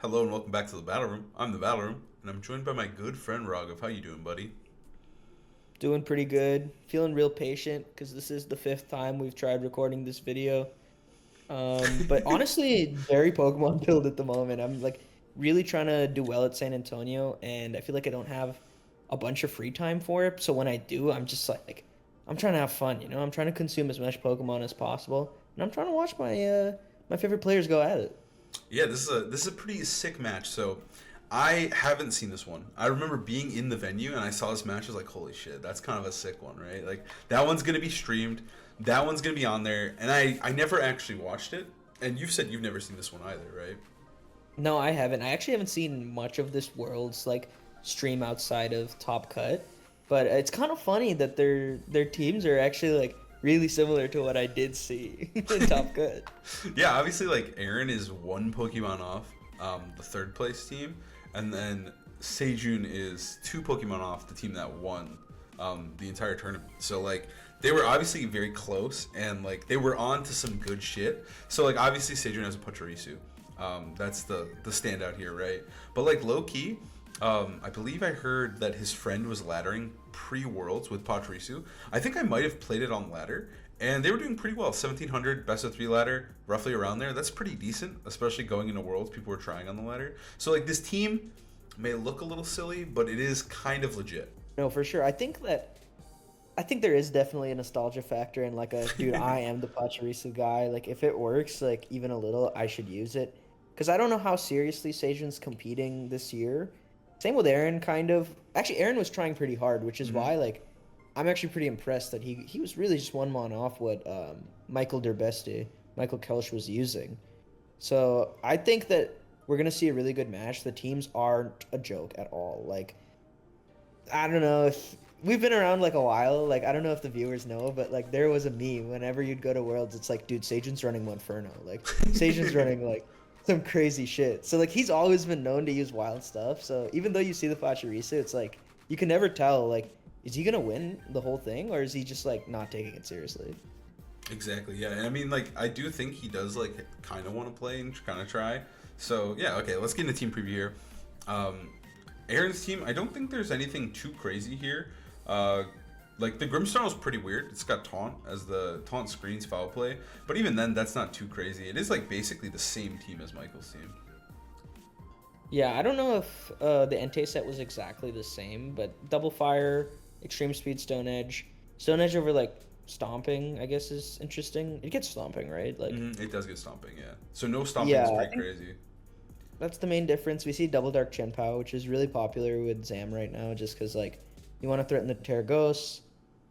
Hello and welcome back to the Battle Room. I'm the Battle Room, and I'm joined by my good friend Raghav. How you doing, buddy? Doing pretty good. Feeling real patient because this is the fifth time we've tried recording this video. But honestly, very Pokemon build at the moment. I'm like really trying to do well at San Antonio, and I feel like I don't have a bunch of free time for it. So when I do, I'm just like, I'm trying to have fun, you know? I'm trying to consume as much Pokemon as possible, and I'm trying to watch my favorite players go at it. Yeah, this is a pretty sick match. So, I haven't seen this one. I remember being in the venue and I saw this match. I was like, "Holy shit, that's kind of a sick one, right?" Like that one's gonna be streamed. That one's gonna be on there, and I never actually watched it. And you've said you've never seen this one either, right? No, I haven't. I actually haven't seen much of this world's like stream outside of Top Cut, but it's kind of funny that their teams are actually like really similar to what I did see in Top Cut. Yeah, obviously, like Aaron is one Pokemon off the third place team, and then Sejun is two Pokemon off the team that won the entire tournament. So like they were obviously very close, and like they were on to some good shit. So like obviously Sejun has a Pachirisu. That's the standout here, right? But like low key, I believe I heard that his friend was laddering pre-worlds with Pachirisu. I think I might have played it on ladder, and they were doing pretty well. 1700 best of three ladder, roughly around there. That's pretty decent, especially going into worlds. People were trying on the ladder. So like this team may look a little silly, but it is kind of legit. No, for sure. I think there is definitely a nostalgia factor and like a dude, I am the Pachirisu guy. Like if it works like even a little, I should use it. Because I don't know how seriously Sejun's competing this year. Same with Aaron, kind of. Actually, Aaron was trying pretty hard, which is Mhm. why like I'm actually pretty impressed that he was really just one mon off what Michael Derbeste, Michael Kelsch was using. So I think that we're gonna see a really good match. The teams aren't a joke at all. Like I don't know if we've been around like a while. Like I don't know if the viewers know, but like there was a meme whenever you'd go to Worlds. It's like, dude, Sajin's running Monferno. Like Sajin's running like some crazy shit. So like he's always been known to use wild stuff. So even though you see the Pachirisu, it's like you can never tell. Like, is he gonna win the whole thing, or is he just like not taking it seriously? Exactly. Yeah, and I mean, like, I do think he does like kind of want to play and kind of try. So yeah, okay, let's get into team preview here. Um, Aaron's team, I don't think there's anything too crazy here. Uh, like the Grimmsnarl is pretty weird. It's got taunt as the taunt screens foul play, but even then, that's not too crazy. It is like basically the same team as Michael's team. Yeah, I don't know if the Entei set was exactly the same, but double fire, extreme speed, stone edge over like stomping, I guess is interesting. It gets stomping, right? Like, It does get stomping, yeah. So no stomping yeah, is I pretty think crazy. that's the main difference. We see double dark Chenpao, which is really popular with Zam right now, just because like you want to threaten the Terragos,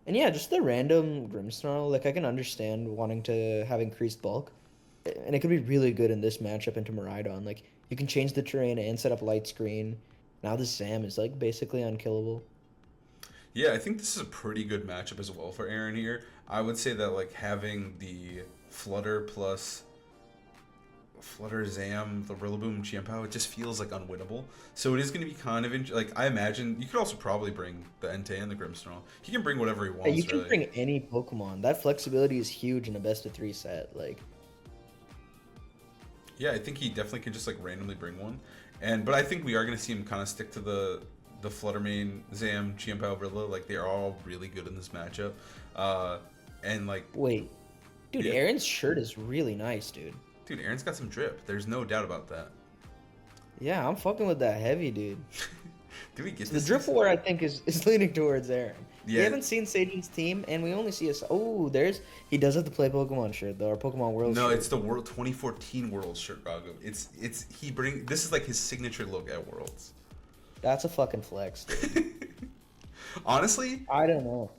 and yeah, just the random Grimmsnarl. Like I can understand wanting to have increased bulk, and it could be really good in this matchup into Miraidon. Like you can change the terrain and set up light screen. Now this Zam is like basically unkillable. Yeah, I think this is a pretty good matchup as well for Aaron here. I would say that like having the Flutter plus Flutter Zam, the Rillaboom Chiempo, it just feels like unwinnable. So it is going to be kind of like I imagine you could also probably bring the Entei and the Grimmsnarl. He can bring whatever he Yeah, you wants, can really. bring any Pokemon. That flexibility is huge in a best of three set. Like Yeah, I think he definitely can just like randomly bring one. And but I think we are going to see him kind of stick to the Flutter main Zam, Chiempo, Rilla. Like they are all really good in this matchup. Uh, and like wait, dude, yeah, Aaron's shirt is really nice, dude. dude, Aaron's got some drip. There's no doubt about that. Yeah, I'm fucking with that heavy, dude. Do we get So the this? drip war, I think, is leaning towards Aaron. We Yeah. haven't seen Sajin's team, and we only see us. Oh, there's he does have to play Pokemon shirt though, or Pokemon World No, shirt. it's the World 2014 Worlds shirt, Rago. It's he bring this is like his signature look at Worlds. That's a fucking flex, dude. Honestly, I don't know.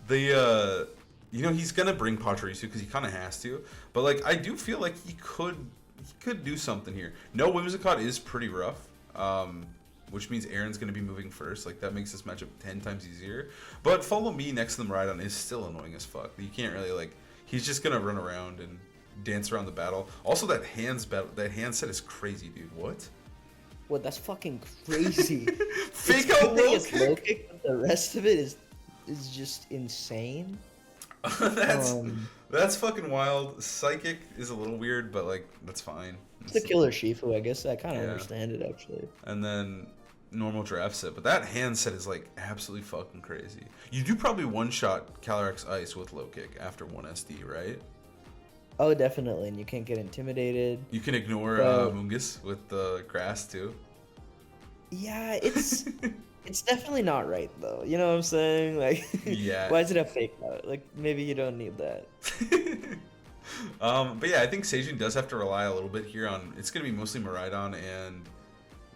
the you know he's gonna bring Pachirisu because he kind of has to, but like I do feel like he could do something here. No, Whimsicott is pretty rough, which means Aaron's gonna be moving first. Like that makes this matchup 10 times easier. But follow me next to the Miraidon is still annoying as fuck. You can't really like he's just gonna run around and dance around the battle. Also, that hand set is crazy, dude. What? What? That's fucking crazy. Its Fake good out thing low is low kick. kick, but the rest of it is just insane. that's Um, that's fucking wild. Psychic is a little weird, but like that's fine. it's the killer Shifu, I guess. I kind of Yeah. understand it actually. And then normal draft set, but that hand set is like absolutely fucking crazy. You do probably one shot Calyrex Ice with low kick after one SD, right? Oh, definitely, and you can't get intimidated. You can ignore But Mungus with the grass too. yeah, it's definitely not right though. You know what I'm saying? Like, Yeah. why is it a fake out? Like, maybe you don't need that. But yeah, I think Sejun does have to rely a little bit here on. It's gonna be mostly Miraidon and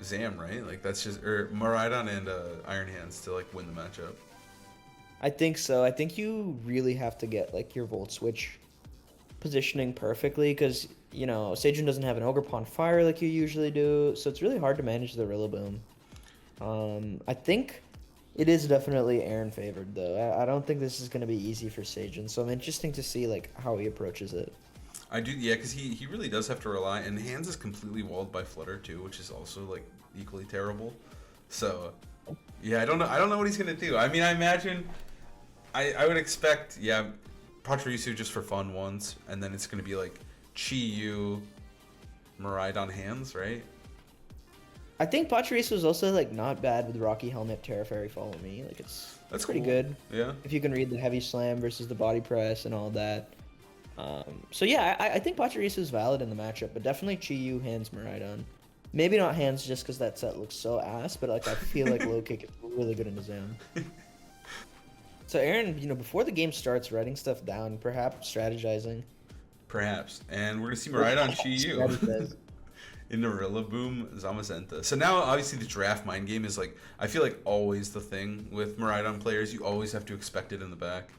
Zam, right? Like that's just or Miraidon and Iron Hands to like win the matchup. I think so. I think you really have to get like your Volt Switch positioning perfectly because Sejun doesn't have an Ogre Pawn Fire like you usually do, so it's really hard to manage the Rillaboom. I think it is definitely Aaron favored though. I don't think this is going to be easy for Sejun, so I'm interesting to see like how he approaches it. I do, yeah, because he really does have to rely, and Hands is completely walled by Flutter too, which is also like equally terrible. So, yeah, I don't know what he's gonna do. I mean, I imagine, I would expect, yeah, Pachirisu just for fun once, and then it's gonna be like Chi-Yu, Miraidon Hands, right? I think Pachirisu is also like not bad with Rocky Helmet, Terra Fairy, Follow Me. Like That's pretty cool. good Yeah. if you can read the heavy slam versus the body press and all that. So yeah, I think Pachirisu is valid in the matchup, but definitely Chi-Yu, Hands, Miraidon. Maybe not Hands just because that set looks so ass, but like I feel like low kick is really good in the Zam. So Aaron, before the game starts, writing stuff down, perhaps strategizing. Perhaps. And we're gonna see Miraidon Chi-Yu. Strategize. In the Rillaboom Zamazenta. So now obviously the draft mind game is like I feel like always the thing with Miraidon players. You always have to expect it in the back.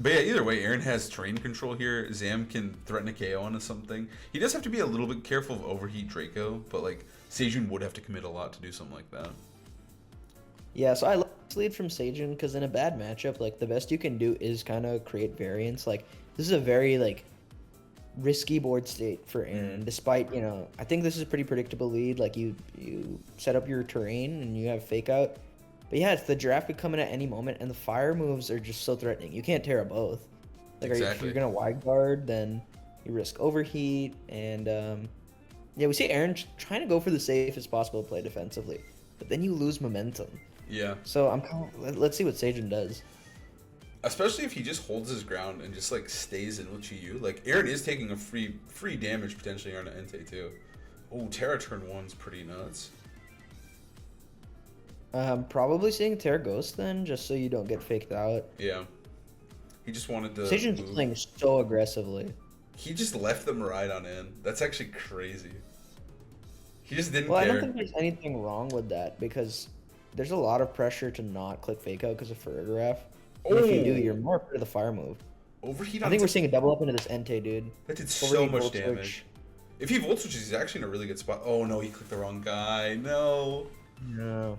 But yeah, either way, Aaron has terrain control here. Zam can threaten a KO onto something. He does have to be a little bit careful of Overheat Draco, but like Sejun would have to commit a lot to do something like that. Yeah, so I love this lead from Sejun because in a bad matchup, like the best you can do is kind of create variance. Like this is a very like risky board state for Aaron, despite I think this is a pretty predictable lead. Like you set up your terrain and you have fake out. But yeah, it's the draft could come in at any moment, and the fire moves are just so threatening. You can't Terra both. Like, if Exactly. you're gonna wide guard, then you risk overheat, and yeah, we see Aaron trying to go for the safest possible play defensively, but then you lose momentum. Yeah. So let's see what Sejun does. Especially if he just holds his ground and just like stays in with Chi-Yu. Like Aaron is taking a free damage potentially on an Entei too. Oh, Terra turn 1's pretty nuts. Probably seeing Terra Ghost then, just so you don't get faked out. Yeah. He just wanted to Sejun's move. playing so aggressively. He just left the Miraidon in. That's actually crazy. He just didn't Well, I care. don't think there's anything wrong with that because there's a lot of pressure to not click fake out because of Ferrograph. And if you do, you're more afraid of the fire move. Overheat I on think we're seeing a double up into this Entei, dude. that did so Overheat much Volt damage. Switch. If he Volt Switches, he's actually in a really good spot. Oh no, he clicked the wrong guy. No. No.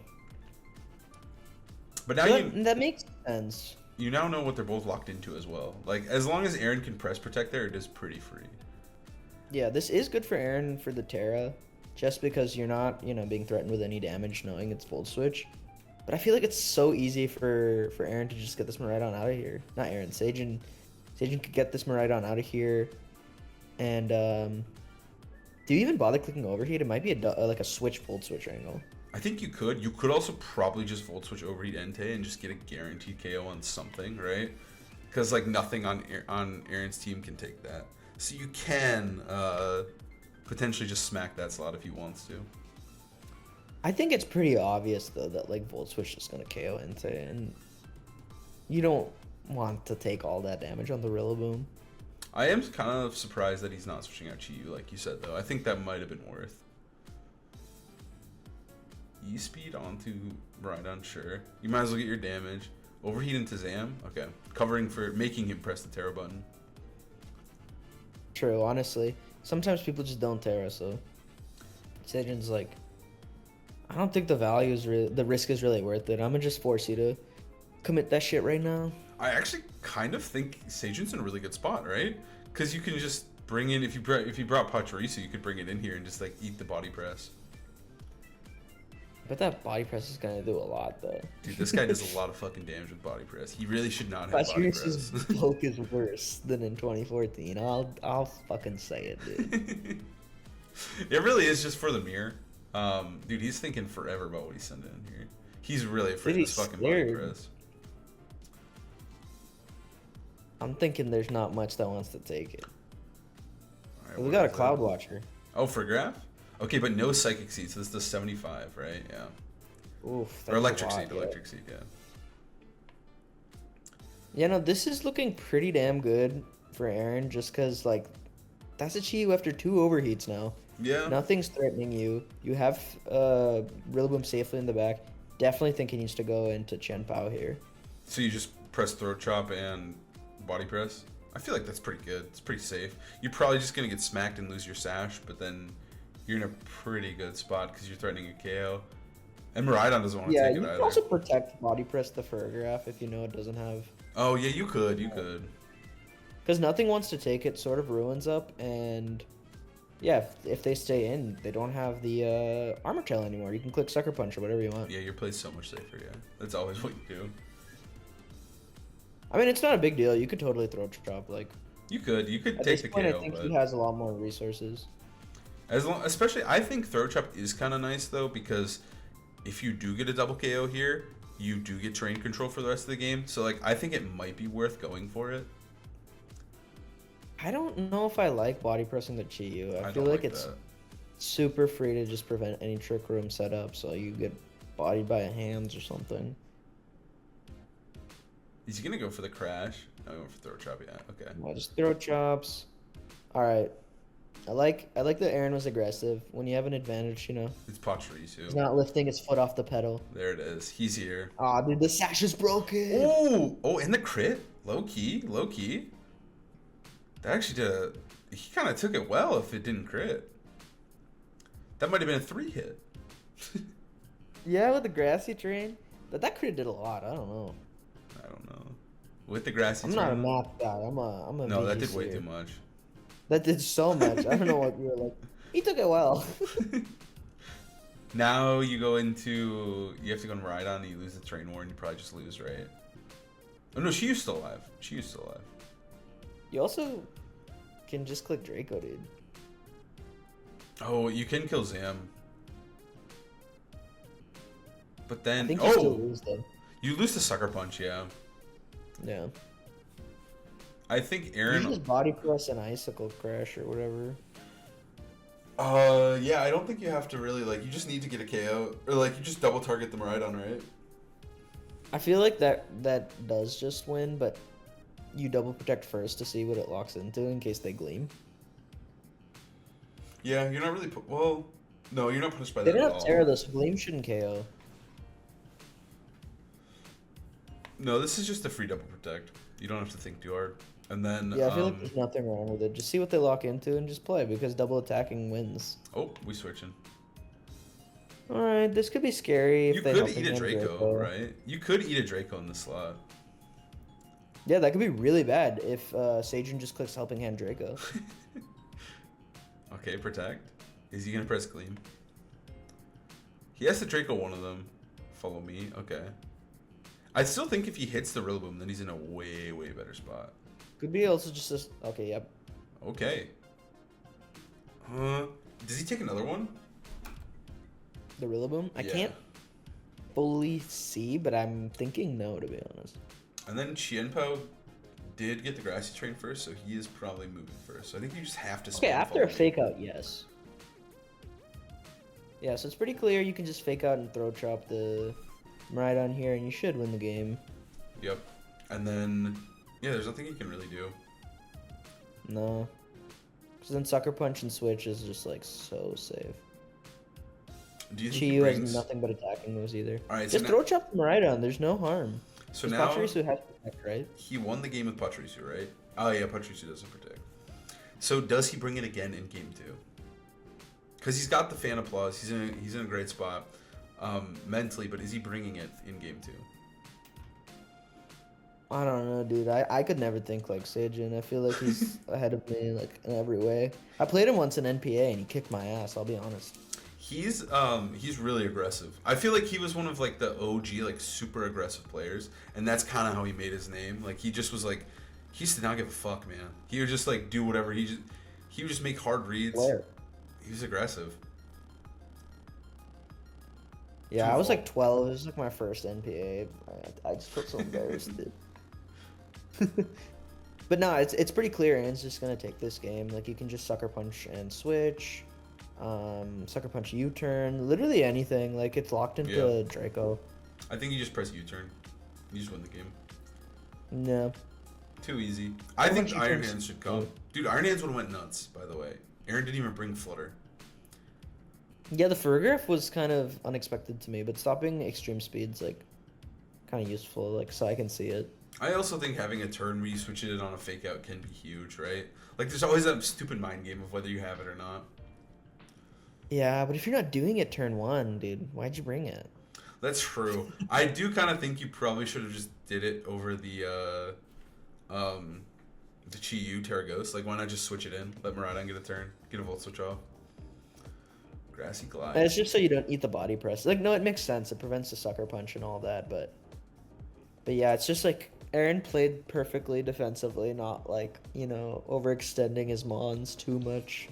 But now So you that makes sense. now know what they're both locked into as well. Like as long as Aaron can press protect there, it is pretty free. Yeah, this is good for Aaron for the Terra, just because you're not, being threatened with any damage knowing it's Volt Switch. But I feel like it's so easy for Aaron to just get this Miraidon out of here. Not Aaron, Sejun. Sejun could get this Miraidon out of here. And, do you even bother clicking overheat? It might be like a switch, Volt Switch angle. I think you could. You could also probably just Volt Switch Overheat Entei and just get a guaranteed KO on something, right? Because like nothing on Aaron's team can take that. So you can potentially just smack that slot if he wants to. I think it's pretty obvious though that like Volt Switch is gonna KO Entei, and you don't want to take all that damage on the Rillaboom. I am kind of surprised that he's not switching out Chi-Yu like you said though. I think that might have been worth. E-speed onto Miraidon, sure. You might as well get your damage. Overheat into Zam. Okay. Covering for making him press the Terra button. True, honestly. Sometimes people just don't Terra, so Sejun's like, I don't think the risk is really worth it. I'm gonna just force you to commit that shit right now. I actually kind of think Sejun's in a really good spot, right? Because you can just bring in, if you brought Pachirisu, you could bring it in here and just like eat the body press. But that body press is gonna do a lot though. Dude, this guy does a lot of fucking damage with body press. He really should not have body Pachiri's press. bulk is worse than in 2014. I'll fucking say it, dude. It really is just for the mirror. Dude, he's thinking forever about what he's sending in here. He's really afraid of this fucking body press. I'm thinking there's not much that wants to take it. Right, We got a Cloud Watcher. Oh, for graph? Okay, but no Psychic Seed, so this does 75, right? Yeah. Oof. Or Electric Seed, Electric Seed, yeah. Yeah, no, this is looking pretty damn good for Aaron, just because, like, that's a Chi-Yu after 2 overheats now. Yeah. Nothing's threatening you. You have Rillaboom safely in the back. Definitely think he needs to go into Chen Pao here. So you just press Throat Chop and Body Press? I feel like that's pretty good. It's pretty safe. You're probably just going to get smacked and lose your Sash, but then you're in a pretty good spot because you're threatening a KO. And Miraidon doesn't want to take it either. Yeah, you can also protect Body Press the Ferrograph if you know it doesn't have... Oh, yeah, you could. You could. Because nothing wants to take it, sort of ruins up, and... Yeah, if they stay in, they don't have the Armor Tail anymore. You can click Sucker Punch or whatever you want. Yeah, your play's so much safer, yeah. That's always what you do. I mean, it's not a big deal. You could totally Throat Chop, like... You could take the KO, At this point, I think he has a lot more resources. Especially, I think Throat Chop is kind of nice, though, because if you do get a double KO here, you do get terrain control for the rest of the game. So, like, I think it might be worth going for it. I don't know if I like body pressing the Chi-Yu. I feel like it's super free to just prevent any Trick Room setup, so you get bodied by a hands or something. Is he gonna go for the crash? No, he went for Throat Chop, yeah. Okay. I'll just Throat Chops. Alright. I like that Aaron was aggressive. When you have an advantage, you know. It's Pachirisu. He's not lifting his foot off the pedal. There it is. He's here. Aw, dude, the sash is broken. Oh, and the crit. Low key. That actually did he kind of took it well if it didn't crit. That might have been a 3 hit. Yeah, with the grassy terrain. But that crit did a lot. I don't know. With the grassy I'm terrain. not a map guy. I'm a No, that did VGC. way too much. That did so much. I don't know what you were like. He took it well. Now you go into... You have to go and Miraidon and you lose the terrain war and you probably just lose, right? Oh no, Chi-Yu's still alive. You also can just click Draco, dude. Oh, you can kill Zam. But then... I think you still lose, though. You lose the Sucker Punch, yeah. Yeah. I think Aaron... You just body press an Icicle Crash or whatever. Yeah, I don't think you have to really, like, you just need to get a KO. Or, like, you just double target the Miraidon, right? I feel like that does just win, but you double protect first to see what it locks into in case they gleam. Yeah, you're not really... Well, no, you're not punished by They that don't at have all. Terra, though, so gleam shouldn't KO. No, this is just a free double protect. You don't have to think too hard. And then... Yeah, I feel like there's nothing wrong with it. Just see what they lock into and just play, because double attacking wins. Oh, we switching. Alright, this could be scary if You they could help eat a hand Draco, right? You could eat a Draco in this slot. Yeah, that could be really bad if Sejun just clicks Helping Hand Draco. Okay, protect. Is he gonna press Gleam? He has to Draco one of them. Follow me. Okay. I still think if he hits the Rillaboom, then he's in a way, way better spot. Could be also just a... Okay, yep. Okay. Does he take another one? The Rillaboom? I Yeah. can't fully see, but I'm thinking no, to be honest. And then Qianpao did get the Grassy Train first, so he is probably moving first. So I think you just have to... Okay, after a fake out, yes. Yeah, so it's pretty clear you can just fake out and throw chop the Miraidon here, and you should win the game. Yep. And then... Yeah, there's nothing you can really do. No. Because then Sucker Punch and Switch is just, like, so safe. Do you think Chi-Yu has nothing but attacking moves either. Alright, just throw chop the Miraidon, there's no harm. So now... Pachirisu has to protect, right? He won the game with Pachirisu, right? Oh yeah, Pachirisu doesn't protect. So does he bring it again in game 2? Because he's got the fan applause. He's in a great spot mentally, but is he bringing it in game 2? I don't know, dude. I could never think like Sejun. I feel like he's ahead of me like in every way. I played him once in NPA and he kicked my ass, I'll be honest. He's really aggressive. I feel like he was one of like the OG like super aggressive players, and that's kind of how he made his name. Like he just was like he used to not give a fuck, man. He would just like do whatever. He would just make hard reads. Where? He was aggressive. Yeah, I was like 12. It was like my first NPA. I just felt so embarrassed, dude. But no, it's pretty clear. Aaron's just gonna take this game. Like you can just sucker punch and switch, sucker punch U-turn, literally anything. Like it's locked into Draco. I think you just press U-turn. You just win the game. No. Too easy. I think Iron Hands should come. Dude, Iron Hands would have went nuts, by the way. Aaron didn't even bring Flutter. Yeah, the Fergraph was kind of unexpected to me, but stopping extreme speed's like kind of useful, like so I can see it. I also think having a turn where you switch it on a fake out can be huge, right? Like there's always that stupid mind game of whether you have it or not. Yeah, but if you're not doing it turn one, dude, why'd you bring it? That's true. I do kind of think you probably should have just did it over the Chi-Yu Terra Ghost. Like why not just switch it in, let Miraidon get a turn, get a Volt Switch off. Grassy Glide. And it's just so you don't eat the body press. Like, no, it makes sense. It prevents the sucker punch and all that, but yeah, it's just like Aaron played perfectly defensively, not like, you know, overextending his mons too much.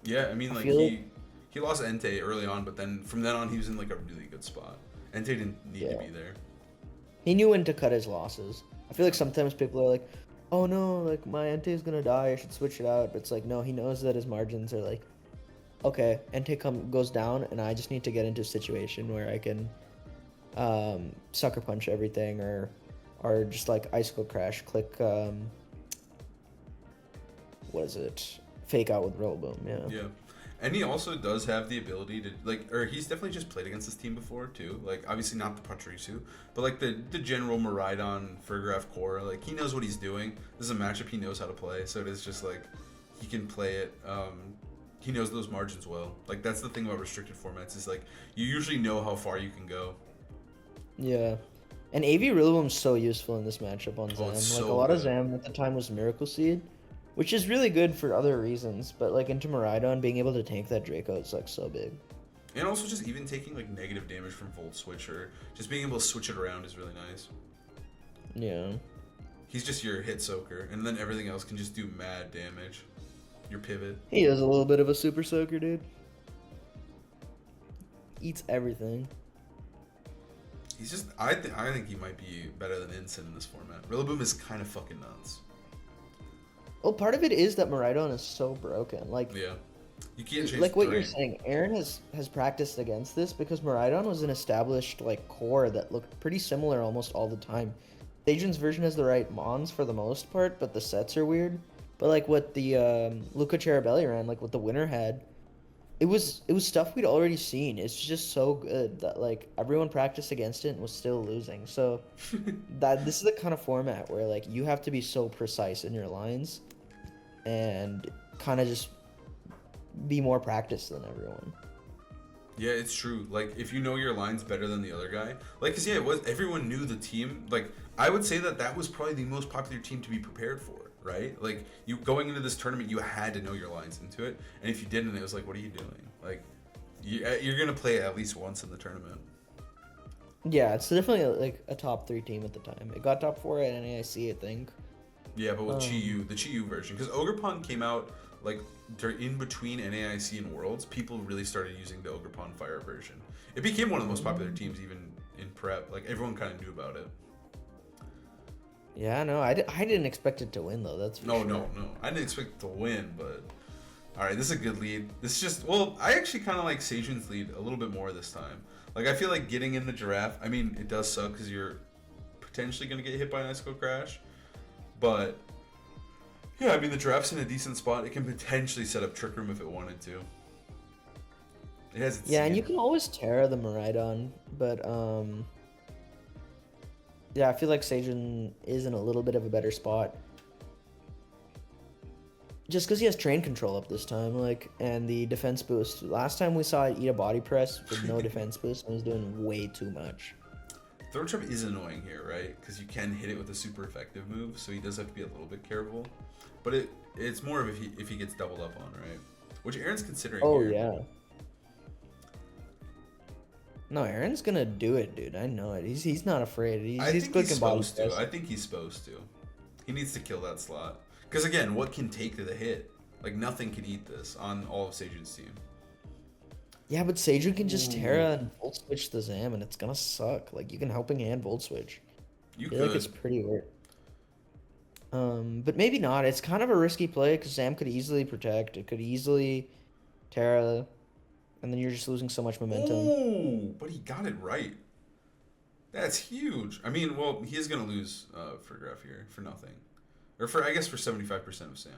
Yeah, I mean, like he lost Entei early on, but then from then on he was in like a really good spot. Entei didn't need to be there. He knew when to cut his losses. I feel like sometimes people are like, "Oh no, like my Entei is gonna die. I should switch it out." But it's like, no, he knows that his margins are like, okay, Entei goes down, and I just need to get into a situation where I can sucker punch everything, or just like icicle crash, click what is it? Fake out with roll boom, yeah. Yeah. And he also does have the ability to like, or he's definitely just played against this team before too. Like obviously not the Pachirisu, but like the general Miraidon Fergraph core. Like he knows what he's doing. This is a matchup he knows how to play, so it is just like he can play it. He knows those margins well. Like that's the thing about restricted formats is like you usually know how far you can go. Yeah. And AV Rillaboom's so useful in this matchup on Zam. So like a lot of Zam at the time was Miracle Seed, which is really good for other reasons, but like into Miraidon, being able to tank that Draco is like so big. And also just even taking like negative damage from Volt Switch or just being able to switch it around is really nice. Yeah. He's just your hit soaker, and then everything else can just do mad damage. Your pivot. He is a little bit of a super soaker, dude. Eats everything. He's just I think he might be better than Ensign in this format. Rillaboom is kind of fucking nuts. Well, part of it is that Miraidon is so broken. Like, yeah, you can't change. Like what you're saying, Aaron has practiced against this because Miraidon was an established like core that looked pretty similar almost all the time. Sejun's version has the right mons for the most part, but the sets are weird. But like what the Luca Charabelli ran, like what the winner had, it was stuff we'd already seen. It's just so good that like everyone practiced against it and was still losing. So this is the kind of format where like you have to be so precise in your lines and kind of just be more practiced than everyone. Yeah, it's true. Like if you know your lines better than the other guy, like cause yeah, it was everyone knew the team. Like I would say that was probably the most popular team to be prepared for. Right? Like you going into this tournament, you had to know your lines into it, and if you didn't, it was like, what are you doing? Like you're gonna play at least once in the tournament. Yeah, it's definitely like a top 3 team at the time. It got top 4 at NAIC, I think. Yeah, but with Chi-Yu, the Chi-Yu version, because Ogerpon came out like in between NAIC and Worlds, people really started using the Ogerpon Fire version. It became one of the most popular teams even in prep. Like everyone kind of knew about it. Yeah, no, I didn't expect it to win, though. That's for sure. No. I didn't expect it to win, but... Alright, this is a good lead. This is just... Well, I actually kind of like Sejun's lead a little bit more this time. Like, I feel like getting in the Giraffe... I mean, it does suck because you're potentially going to get hit by an Icicle Crash. But... Yeah, I mean, the Giraffe's in a decent spot. It can potentially set up Trick Room if it wanted to. It has its and you can always Terra the Miraidon, but, yeah, I feel like Sejun is in a little bit of a better spot. Just because he has train control up this time, like, and the defense boost. Last time we saw it eat a body press with no defense boost, and he's doing way too much. Throw Trap is annoying here, right? Because you can hit it with a super effective move, so he does have to be a little bit careful. But it's more of if he gets doubled up on, right? which Aaron's considering Oh here. yeah. No, Aaron's gonna do it, dude. I know it. He's not afraid. I He's think he's clicking body supposed to. press. I think he's supposed to. He needs to kill that slot. Because again, what can take the hit? Like nothing can eat this on all of Sejun's team. Yeah, but Sejun can just Ooh. Terra and Volt Switch the Zam, and it's gonna suck. Like you can Helping Hand Volt Switch. You I feel like could. it's pretty weird. But maybe not. It's kind of a risky play because Zam could easily protect. It could easily Terra, and then you're just losing so much momentum. Ooh, but he got it right. That's huge. I mean, well, he is gonna lose for Graf here for nothing, or for I guess for 75% of Sam.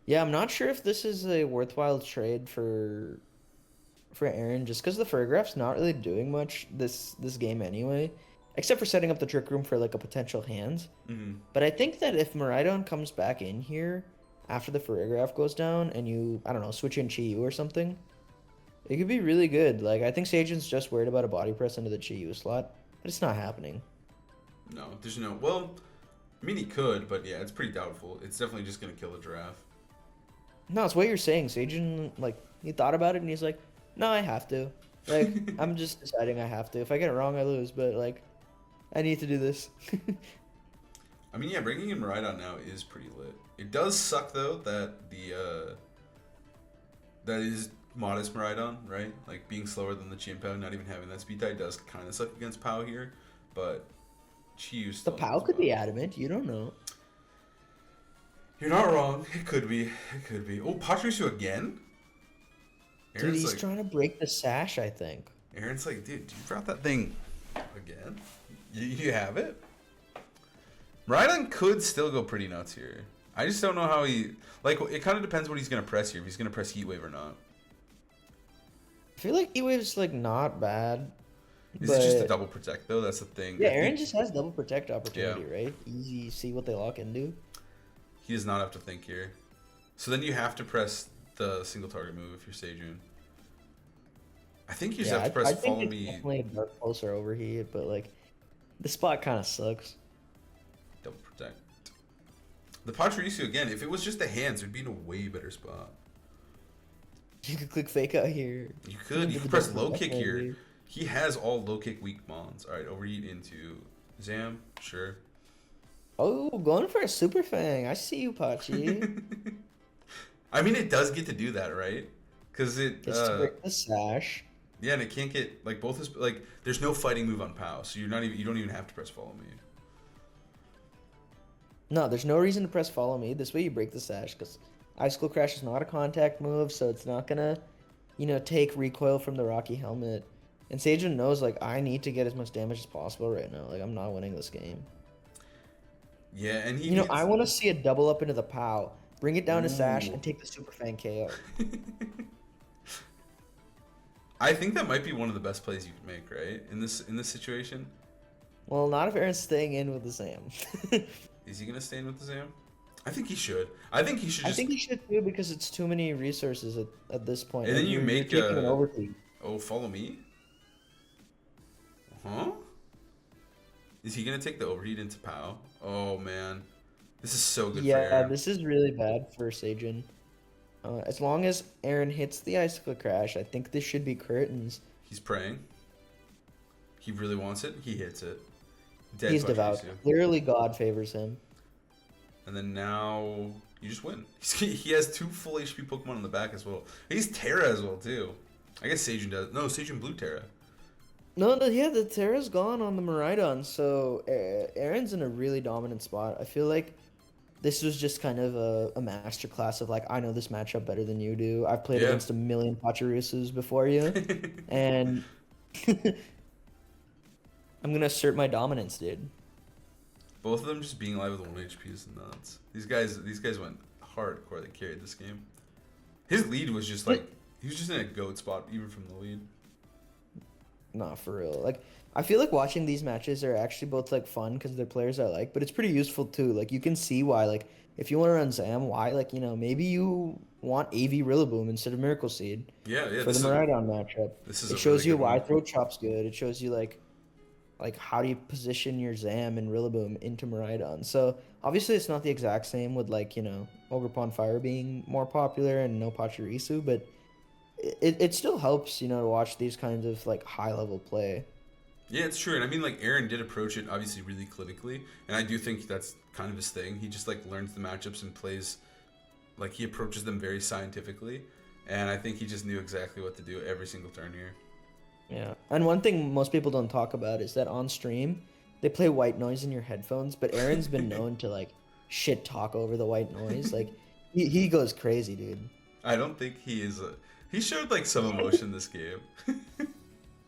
Yeah, I'm not sure if this is a worthwhile trade for Aaron, just because the Furgraph's not really doing much this game anyway, except for setting up the Trick Room for like a potential hand. Mm-hmm. But I think that if Miraidon comes back in here after the Furgraph goes down and you, I don't know, switch in Chi-Yu or something, it could be really good. Like, I think Sejun's just worried about a body press into the Chi-Yu slot, but it's not happening. No, there's no. Well, I mean, he could, but yeah, it's pretty doubtful. It's definitely just gonna kill the giraffe. No, it's what you're saying. Sejun, like, he thought about it and he's like, no, I have to. Like, I'm just deciding I have to. If I get it wrong, I lose, but, like, I need to do this. I mean, yeah, bringing in Miraidon now is pretty lit. It does suck though that that is modest Miraidon, right? Like being slower than the Chien-Pao, not even having that speed tie does kind of suck against Pao here, but Chi-Yu The still. Pao could be adamant. You don't know. You're not wrong. It could be. It could be. Oh, Pachirisu again? Dude, he's trying to break the sash, I think. Aaron's like, dude, you brought that thing again? You have it? Miraidon could still go pretty nuts here. I just don't know how he... Like, it kind of depends what he's going to press here, if he's going to press Heat Wave or not. I feel like E-Wave's, like, not bad. Is it just a double protect, though? That's the thing. Yeah, I Aaron think just has double protect opportunity, right? Easy, see what they lock into. he does not have to think here. So then you have to press the single target move if you're Sejun. I think you just have to press I think Follow it's Me, definitely a Dark Pulse or Overheat, but, like, the spot kind of sucks. double protect. The Pachirisu, again, if it was just the hands, it would be in a way better spot. You could click Fake Out here. You could press low kick here. He has all low kick weak mons. Alright, overheat into Zam, sure. Oh, going for a Super Fang. I see you, Pachi. I mean, it does get to do that, right? Because it, It's to break the sash. yeah, and it can't get, like, both his, like, there's no fighting move on Pao, so you don't even have to press Follow Me. No, there's no reason to press Follow Me. This way you break the sash, because Icicle Crash is not a contact move, so it's not gonna, take recoil from the Rocky Helmet. And Sejun knows, like, I need to get as much damage as possible right now. Like, I'm not winning this game. Yeah, and he I want to see a double up into the Pow, bring it down to sash, Ooh. and take the Super Fang KO. I think that might be one of the best plays you can make, right? In this situation. Well, not if Aaron's staying in with the Zam. Is he gonna stay in with the Zam? I think he should. I think he should just. I think he should too, because it's too many resources at this point. And then Like, you make you're taking an overheat. Oh, Follow Me? Huh? Is he gonna take the overheat into Pao? Oh man, this is so good for Yeah, Aaron. this is really bad for Sejun. As long as Aaron hits the Icicle Crash, I think this should be curtains. He's praying. He really wants it. He hits it. Dead He's devout. Pachirisu. Clearly, God favors him. And then now you just win. He has 2 full HP Pokemon on the back as well. He's Terra as well too. I guess Sejun does. No, Sejun Blue Terra. No, the Terra's gone on the Miraidon, so Aaron's in a really dominant spot. I feel like this was just kind of a masterclass of, like, I know this matchup better than you do. I've played against a million Pachirisus before you, and I'm gonna assert my dominance, dude. Both of them just being alive with 1 HP is nuts. These guys went hardcore. They carried this game. His lead was just like he was just in a goat spot even from the lead. Nah, for real. Like, I feel like watching these matches are actually both, like, fun because they're players I like, but it's pretty useful too. Like, you can see why, like, if you want to run Zam, why, like, maybe you want AV Rillaboom instead of Miracle Seed Yeah. for the Miraidon matchup. This is It a shows really you good why one. Throat Chop's good. It shows you, like, like how do you position your Zam and Rillaboom into Miraidon? So obviously it's not the exact same with like, Ogre Pond Fire being more popular and no Pachirisu, but it still helps, to watch these kinds of like high level play. Yeah, it's true. And I mean, like, Aaron did approach it obviously really clinically. And I do think that's kind of his thing. He just, like, learns the matchups and plays, like, he approaches them very scientifically. And I think he just knew exactly what to do every single turn here. Yeah. And one thing most people don't talk about is that on stream, they play white noise in your headphones, but Aaron's been known to, like, shit talk over the white noise. Like, he goes crazy, dude. I don't think he is he showed, like, some emotion this game.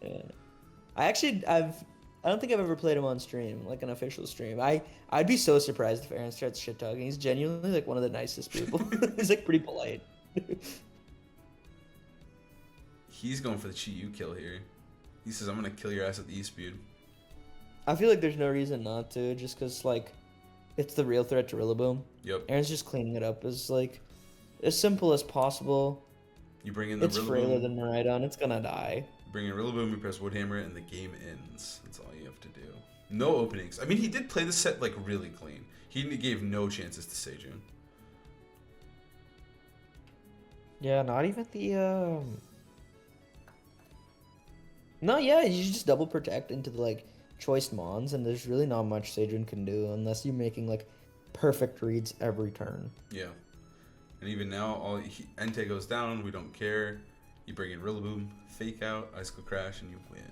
Yeah. I don't think I've ever played him on stream, like an official stream. I'd be so surprised if Aaron starts shit talking. He's genuinely like one of the nicest people. He's like pretty polite. He's going for the Chi-Yu kill here. He says, I'm going to kill your ass at the E-Speed. I feel like there's no reason not to, just because, like, it's the real threat to Rillaboom. Yep. Aaron's just cleaning it up as, like, as simple as possible. You bring in the It's Rillaboom. frailer than Miraidon. It's gonna die. Bring in Rillaboom, you press Woodhammer, and the game ends. That's all you have to do. No openings. I mean, he did play the set, like, really clean. He gave no chances to Sejun. Yeah, not even the, No, yeah, you just double protect into the, like, choice mons, and there's really not much Sejun can do unless you're making, like, perfect reads every turn. Yeah. And even now, Entei goes down, we don't care. You bring in Rillaboom, fake out, Icicle Crash, and you win.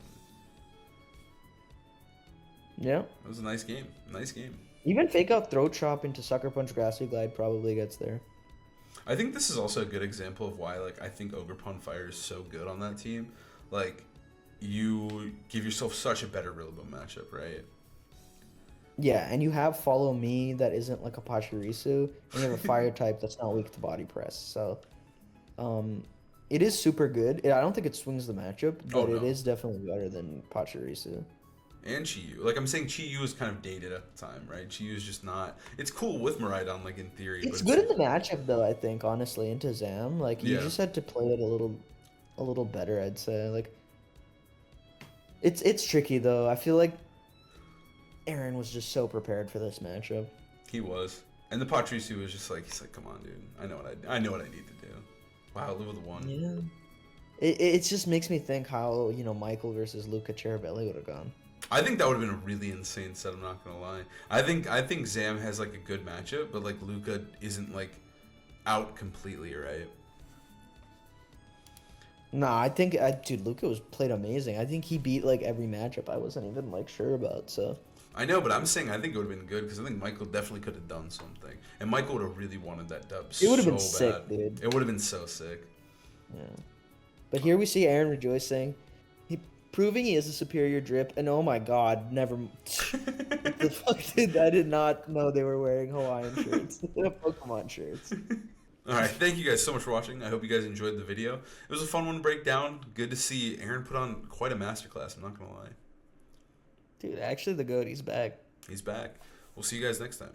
Yeah. That was a nice game. Nice game. Even fake out Throat Chop into Sucker Punch Grassy Glide probably gets there. I think this is also a good example of why, like, I think Ogre Pond Fire is so good on that team. Like, you give yourself such a better Rillaboom matchup, right? Yeah, and you have Follow Me that isn't like a Pachirisu, and you have a Fire type that's not weak to Body Press. So, it is super good. I don't think it swings the matchup, but it is definitely better than Pachirisu. And Chi-Yu. Like, I'm saying Chi-Yu is kind of dated at the time, right? Chi-Yu is just not... It's cool with Miraidon, like, in theory. It's good in the matchup, though, I think, honestly, into Zam. Like, you Yeah. just had to play it a little better, I'd say. Like, it's tricky, though. I feel like Aaron was just so prepared for this matchup. He was. And the Pachirisu was just like, he's like, come on, dude. I know what I need to do. Wow, live with one. Yeah. It just makes me think how, Michael versus Luca Cherubelli would have gone. I think that would have been a really insane set, I'm not gonna lie. I think Zam has like a good matchup, but like Luca isn't like out completely, right? Nah, I think dude, Luca played amazing. I think he beat like every matchup I wasn't even like sure about, so I know, but I'm saying I think it would have been good because I think Michael definitely could have done something. And Michael would have really wanted that dub so bad. it would have been sick, dude. It would have been so sick. Yeah. But here we see Aaron rejoicing. Proving he is a superior drip, and oh my god, never. What the fuck, dude? I did not know they were wearing Hawaiian shirts. Pokemon shirts. Alright, thank you guys so much for watching. I hope you guys enjoyed the video. It was a fun one to break down. Good to see Aaron put on quite a masterclass, I'm not gonna lie. Dude, actually the GOAT, he's back. He's back. We'll see you guys next time.